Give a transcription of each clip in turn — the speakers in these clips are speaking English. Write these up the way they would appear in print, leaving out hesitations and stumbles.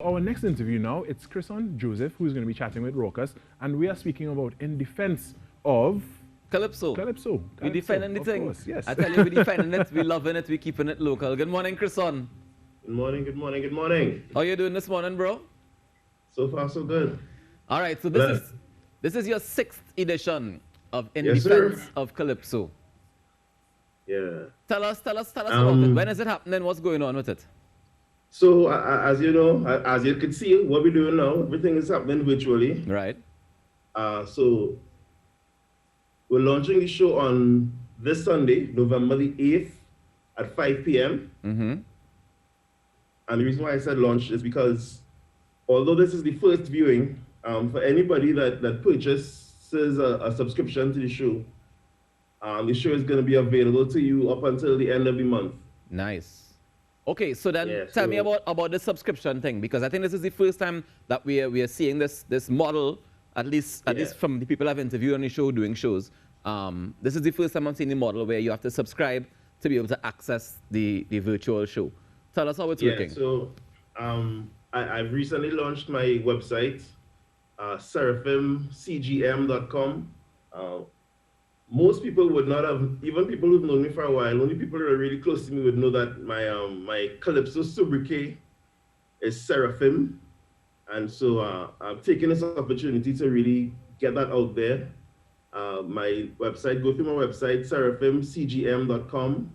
Our next interview now, it's Chrison Joseph, who's going to be chatting with Raucus, and we are speaking about In Defense of Calypso. We defend anything. Of course, yes. I tell you, we defending it, we loving it, we keeping it local. Good morning, Chrison. Good morning, good morning, good morning. How you doing this morning, bro? So far, so good. All right, so this is your 6th edition of In Yes, Defense sir. of Calypso. Yeah. Tell us about it. When is it happening? What's going on with it? So, as you know, as you can see, what we're doing now, everything is happening virtually. Right. So, we're launching the show on this Sunday, November the 8th at 5 p.m. Mm-hmm. And the reason why I said launch is because although this is the first viewing, for anybody that purchases a subscription to the show is going to be available to you up until the end of the month. Nice. Okay, so then Yeah, tell me about the subscription thing, because I think this is the first time that we are seeing this model, at least from the people I've interviewed on the show doing shows. This is the first time I'm seeing the model where you have to subscribe to be able to access the virtual show. Tell us how it's working. So I've recently launched my website, seraphimcgm.com. Most people would not have, even people who've known me for a while, only people who are really close to me would know that my Calypso sobriquet is Seraphim. And so I'm taking this opportunity to really get that out there. My website, go through my website, seraphimcgm.com,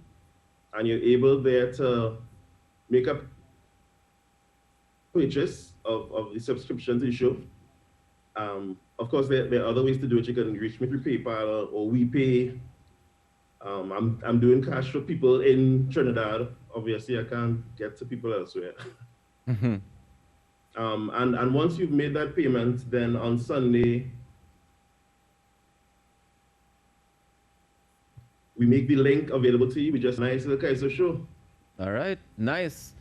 and you're able there to make a purchase of the subscription to the show. Of course, there are other ways to do it. You can reach me through PayPal or WePay. I'm doing cash for people in Trinidad. Obviously, I can't get to people elsewhere. Mm-hmm. And once you've made that payment, then on Sunday, we make the link available to you. We just nice little Kaiser show. All right, nice.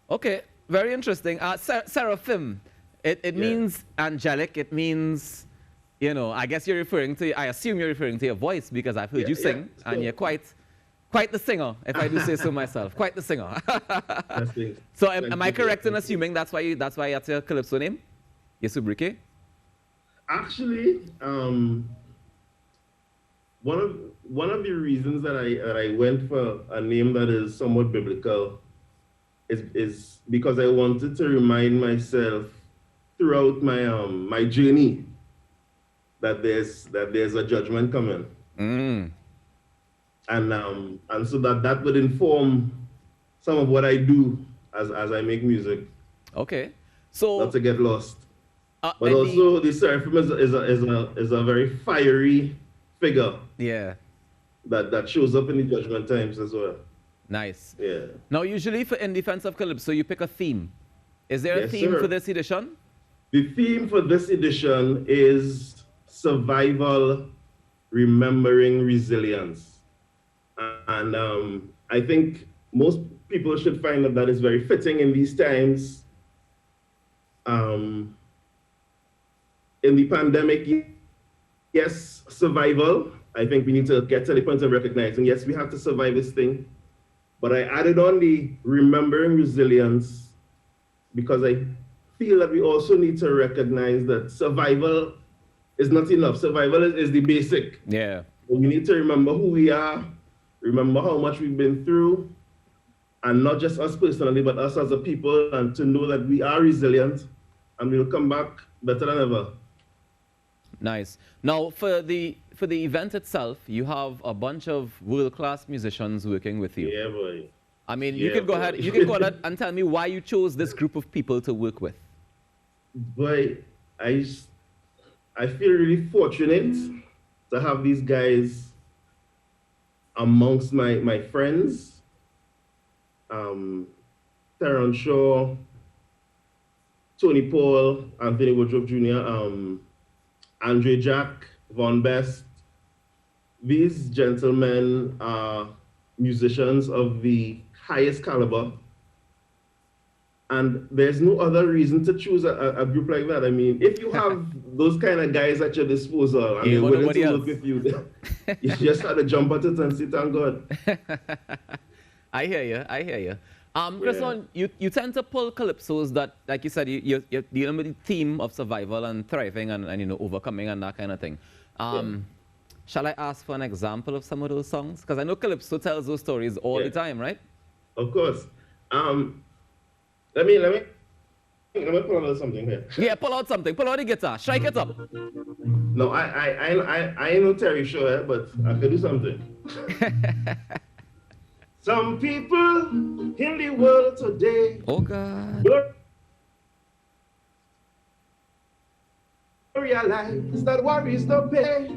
Okay, very interesting. Seraphim, it means angelic. It means, I guess I assume you're referring to your voice, because I've heard you sing, and you're quite the singer, if I do say so myself. Quite the singer. So am I correct in assuming that's why that's your Calypso name? Your sobriquet? Actually, one of the reasons that I went for a name that is somewhat biblical is because I wanted to remind myself throughout my journey that there's a judgment coming. Mm. And so that would inform some of what I do as I make music. Okay. So not to get lost. But also the Seraphim is a very fiery figure. Yeah. That shows up in the judgment times as well. Nice. Yeah. Now, usually for In Defense of Calypso, you pick a theme. Is there a theme for this edition? The theme for this edition is survival, remembering resilience. And I think most people should find that is very fitting in these times. In the pandemic, yes, survival. I think we need to get to the point of recognizing, yes, we have to survive this thing. But I added on the remembering resilience because I feel that we also need to recognize that survival is not enough. Survival is the basic. Yeah. We need to remember who we are, remember how much we've been through, and not just us personally, but us as a people, and to know that we are resilient and we'll come back better than ever. Nice. Now, for the event itself, you have a bunch of world-class musicians working with you. Yeah, boy. I mean, you can go ahead and tell me why you chose this group of people to work with. Boy, I feel really fortunate to have these guys amongst my friends. Theron Shaw, Tony Paul, Anthony Woodruff Jr., Andre Jack, Von Best. These gentlemen are musicians of the highest caliber. And there's no other reason to choose a group like that. I mean, if you have those kind of guys at your disposal and they're willing to work with you, you just have to jump at it and sit on God. I hear you. Chris, you tend to pull calypsos that, like you said, you're dealing with the theme of survival and thriving and you know, overcoming and that kind of thing. Shall I ask for an example of some of those songs? Because I know Calypso tells those stories all the time, right? Of course. Let me pull out something here. Yeah, pull out something. Pull out the guitar. Strike it up. No, I ain't no Terry Show, but I can do something. Some people in the world today. Oh God. Don't realize that worries don't pay.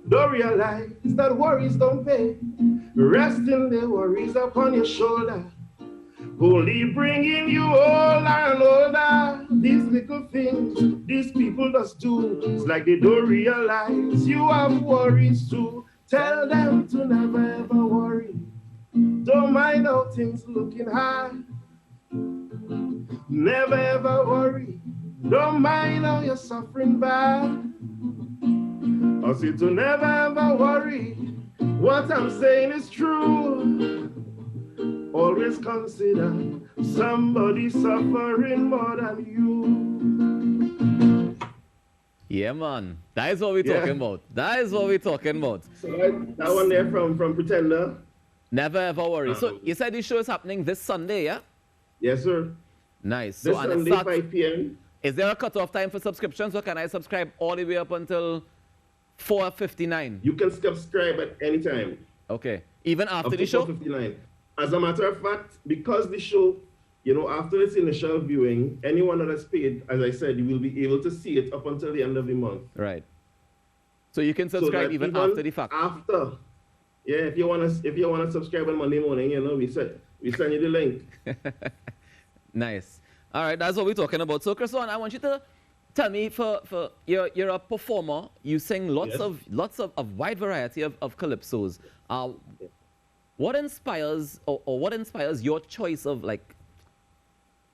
Don't realize that worries don't pay. Resting the worries upon your shoulder. Only bringing you older and older. These little things these people just do. It's like they don't realize you have worries too. Tell them to never ever worry. Don't mind how things looking hard. Never ever worry. Don't mind how you're suffering bad. I say to never ever worry. What I'm saying is true. Always consider somebody suffering more than you. Yeah, man. That is what we're talking about. That is what we're talking about. So that one there from Pretender. Never ever worry. So you said this show is happening this Sunday, yeah? Yes, sir. Nice. This so Sunday, 5 p.m. Is there a cutoff time for subscriptions, or can I subscribe all the way up until 4:59? You can subscribe at any time. Okay. Even after the show? 4:59. As a matter of fact, because the show, you know, after its initial viewing, anyone that has paid, as I said, you will be able to see it up until the end of the month. Right. So you can subscribe even after the fact. After. Yeah, if you wanna subscribe on Monday morning, you know, we send you the link. Nice. All right, that's what we're talking about. So, Chrison, I want you to tell me, for you're a performer. You sing lots of wide variety of calypsos. What inspires or what inspires your choice of, like,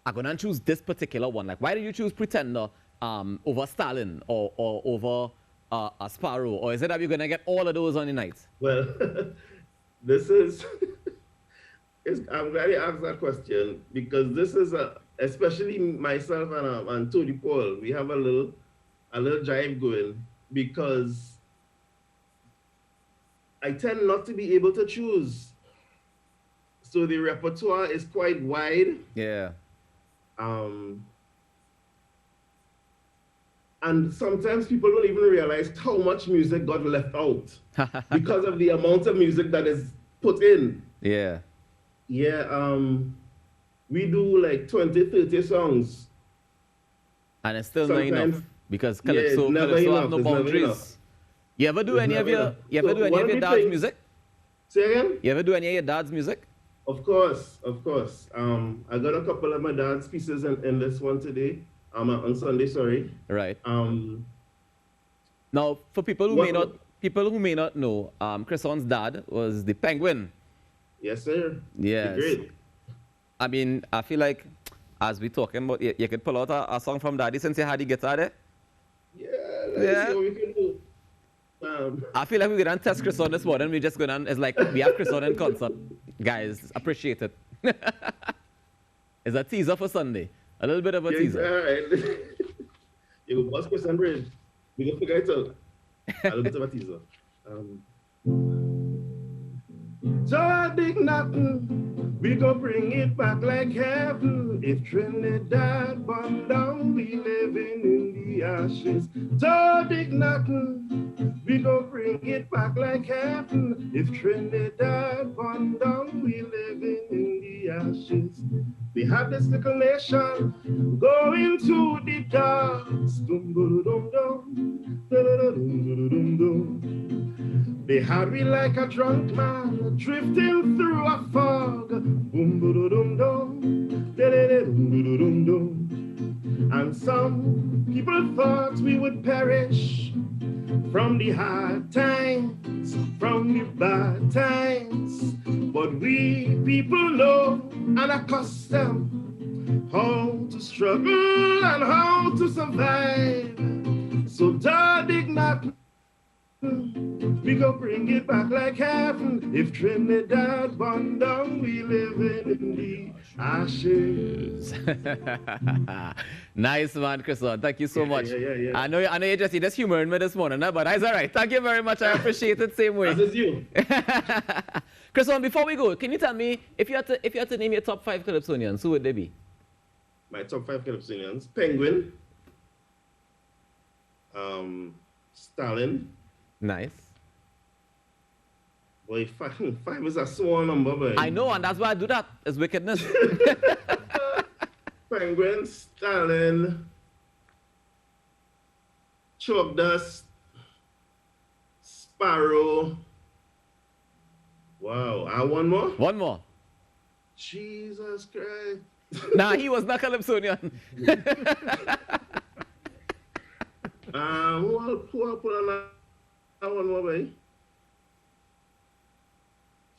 I'm gonna choose this particular one? Like, why did you choose Pretender over Stalin or over a Sparrow? Or is it that you're gonna get all of those on the night? Well, this is. I'm glad you asked that question, because this is especially myself and Tony Paul. We have a little jive going, because I tend not to be able to choose. So the repertoire is quite wide. Yeah. And sometimes people don't even realize how much music got left out because of the amount of music that is put in. Yeah. Yeah, we do like 20, 30 songs. And it's still not enough, because Calypso have no boundaries. You ever do any of your dad's music? Say again? You ever do any of your dad's music? Of course. I got a couple of my dad's pieces in this one today. On Sunday, sorry. Right. Now, for people who may not know, Chrison's dad was the Penguin. Yes, sir. Yes. Great. I mean, I feel like, as we're talking about, you could pull out a song from Daddy, since you had the guitar there. Yeah, let's see what we can do. I feel like we're going to test Chrison this morning. We're just going to, it's like, we have Chrison in concert. Guys, appreciate it. It's a teaser for Sunday. A little bit of a teaser. All right. You go bust Chrison Bridge. We can figure it out. A little bit of a teaser. So big nothing, we go bring it back like heaven. If Trinidad burned down, we living in the ashes. So big nothing, we go bring it back like heaven. If Trinidad burned down, we living in the ashes. We have this little nation going to the darks. Dum dum dum dum, dum dum dum. They had me like a drunk man drifting through a fog. Boom, boom, dum, dum, dum, dum. And some people thought we would perish from the hard times, from the bad times. But we people know and accustomed how to struggle and how to survive. So don't dig not. We go bring it back like heaven. If Trinidad burn down, we living in the ashes. Nice man, Chrison. Thank you so much. Yeah. I know you just humoring me this morning, but that's all right. Thank you very much. I appreciate it. Same way. As is you. Chrison, before we go, can you tell me if you had to name your top 5 Calypsonians, who would they be? My top 5 Calypsonians: Penguin, Stalin. Nice. Boy, 5 is a small number, boy. I know, and that's why I do that. It's wickedness. Penguin, Stalin, Chalk Dust, Sparrow. Wow, and one more? One more. Jesus Christ. Nah, he was not Calypsonian. Who I'll put on that one more, boy?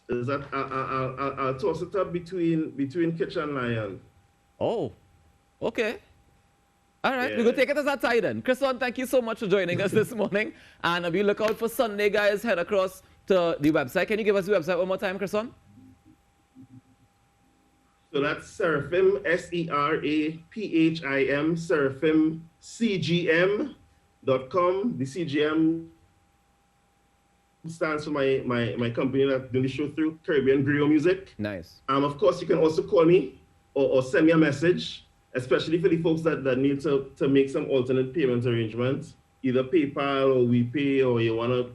Is that I'll toss it up between Kitch and Lion. Oh, okay. All right, Yeah. we're going to take it as a tie then. Chrison, thank you so much for joining us this morning. And we look out for Sunday, guys. Head across to the website. Can you give us the website one more time, Chrison? So that's Seraphim, SERAPHIM, Seraphim, CGM.com. The CGM stands for my company that do the show through Caribbean Griot Music. Nice. Of course, you can also call me or send me a message, especially for the folks that need to make some alternate payment arrangements, either PayPal or WePay, or you want to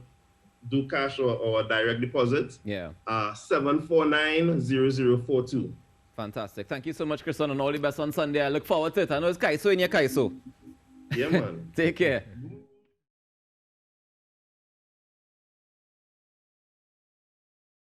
do cash or a direct deposit. Yeah. 749-0042. Fantastic. Thank you so much, Chrison, and all the best on Sunday. I look forward to it. I know it's Kaiso in your Kaiso. Yeah, man. Take care.